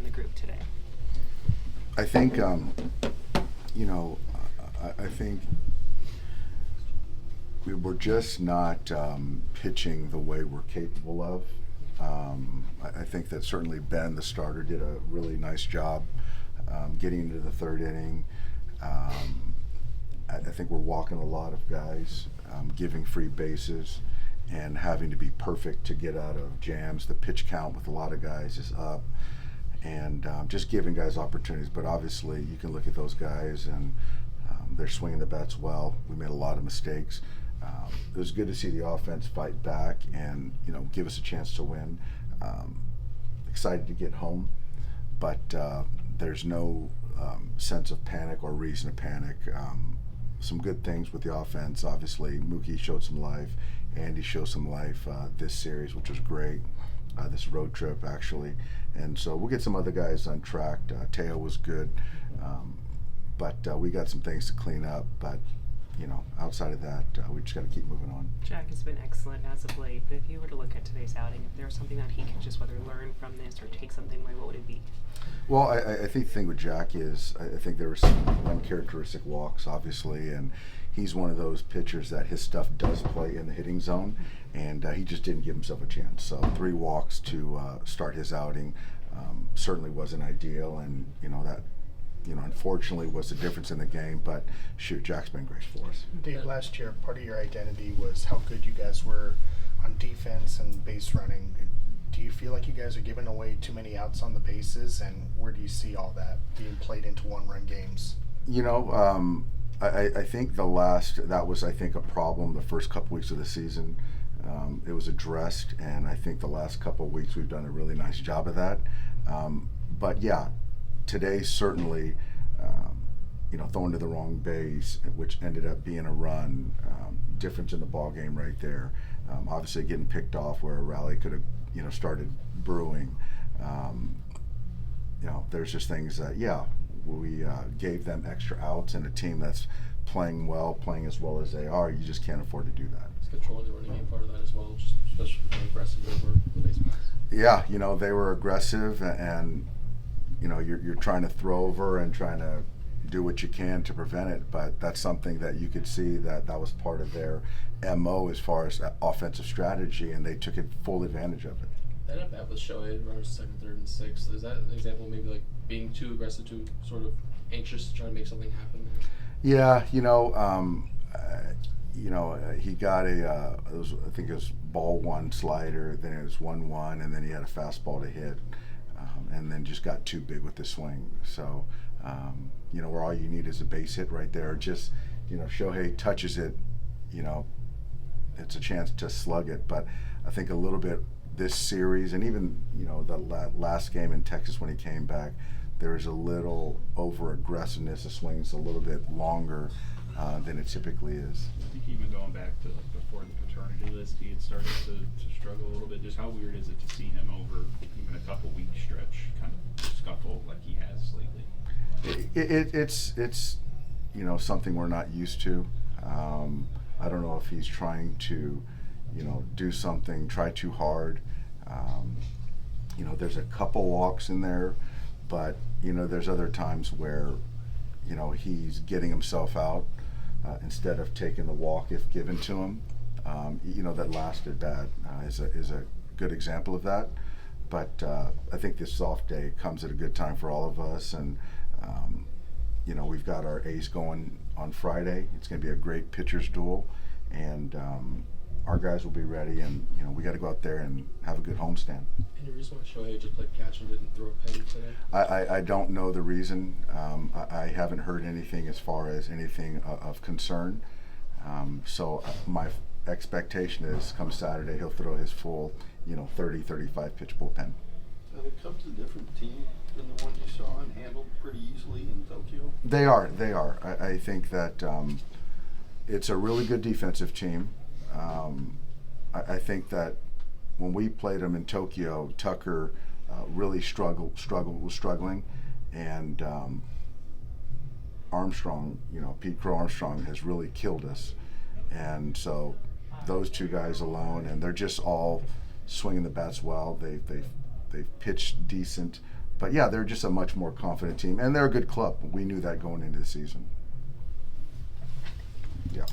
the group today? I think, I think we're just not pitching the way we're capable of. I think that certainly Ben, the starter, did a really nice job getting into the third inning. I think we're walking a lot of guys, giving free bases, and having to be perfect to get out of jams. The pitch count with a lot of guys is up, and just giving guys opportunities. But obviously, you can look at those guys, and they're swinging the bats well. We made a lot of mistakes. It was good to see the offense fight back and give us a chance to win. Excited to get home, but there's no sense of panic or reason to panic. Some good things with the offense. Obviously, Mookie showed some life. Andy showed some life this series, which was great. This road trip, actually. And so we'll get some other guys on track. Teo was good. But we got some things to clean up. But, outside of that, we just got to keep moving on. Jack has been excellent as of late, but if you were to look at today's outing, if there was something that he could just whether learn from this or take something away, what would it be? Well, I think the thing with Jack is I think there were some uncharacteristic walks, obviously, and he's one of those pitchers that his stuff does play in the hitting zone, and he just didn't give himself a chance. So 3 walks to start his outing certainly wasn't ideal, and that unfortunately was the difference in the game. But shoot, Jack's been great for us. Dave, last year, part of your identity was how good you guys were on defense and base running. Do you feel like you guys are giving away too many outs on the bases, and where do you see all that being played into one-run games? I think that was a problem the first couple weeks of the season. It was addressed, and I think the last couple of weeks we've done a really nice job of that. But yeah, today certainly, throwing to the wrong base, which ended up being a run, difference in the ball game right there. Obviously getting picked off where a rally could have, started brewing. There's just things that, we gave them extra outs, and a team that's playing as well as they are, you just can't afford to do that. Is controlling the running game part of that as well, just especially being aggressive over the base paths? Yeah, they were aggressive, and you're trying to throw over and trying to do what you can to prevent it, but that's something that you could see that was part of their MO as far as offensive strategy, and they took full advantage of it. That at bat with Shohei, runners second, third, and sixth, is that an example maybe like being too aggressive, too sort of anxious to try to make something happen there? Yeah, he got I think it was ball 1 slider, then it was 1-1, and then he had a fastball to hit, and then just got too big with the swing. So, where all you need is a base hit right there. Just, Shohei touches it, it's a chance to slug it. But I think a little bit this series, and even, the last game in Texas when he came back, there was a little over-aggressiveness. The swing's a little bit longer than it typically is. I think even going back to before the paternity list, he had started to struggle a little bit. Just how weird is it to see him over even a couple week stretch kind of scuffle like he has lately? It's something we're not used to. I don't know if he's trying to do something, try too hard. There's a couple walks in there, but there's other times where he's getting himself out instead of taking the walk if given to him. That last at bat is a good example of that. But I think this soft day comes at a good time for all of us, and we've got our A's going on Friday. It's going to be a great pitcher's duel, and our guys will be ready, and we got to go out there and have a good homestand. Any reason why Shohei just played catch and didn't throw a penny today? I don't know the reason. I haven't heard anything as far as anything of concern. So my expectation is come Saturday he'll throw his full 30, 35 pitch bullpen. Are the Cubs a different team than the one you saw and handled pretty easily in Tokyo? They are. I think that it's a really good defensive team. I think that when we played them in Tokyo, Tucker really was struggling, and Armstrong, Pete Crow Armstrong has really killed us, and so those two guys alone, and they're just all swinging the bats well. They've pitched decent, But yeah, they're just a much more confident team, and they're a good club. We knew that going into the season. Yeah.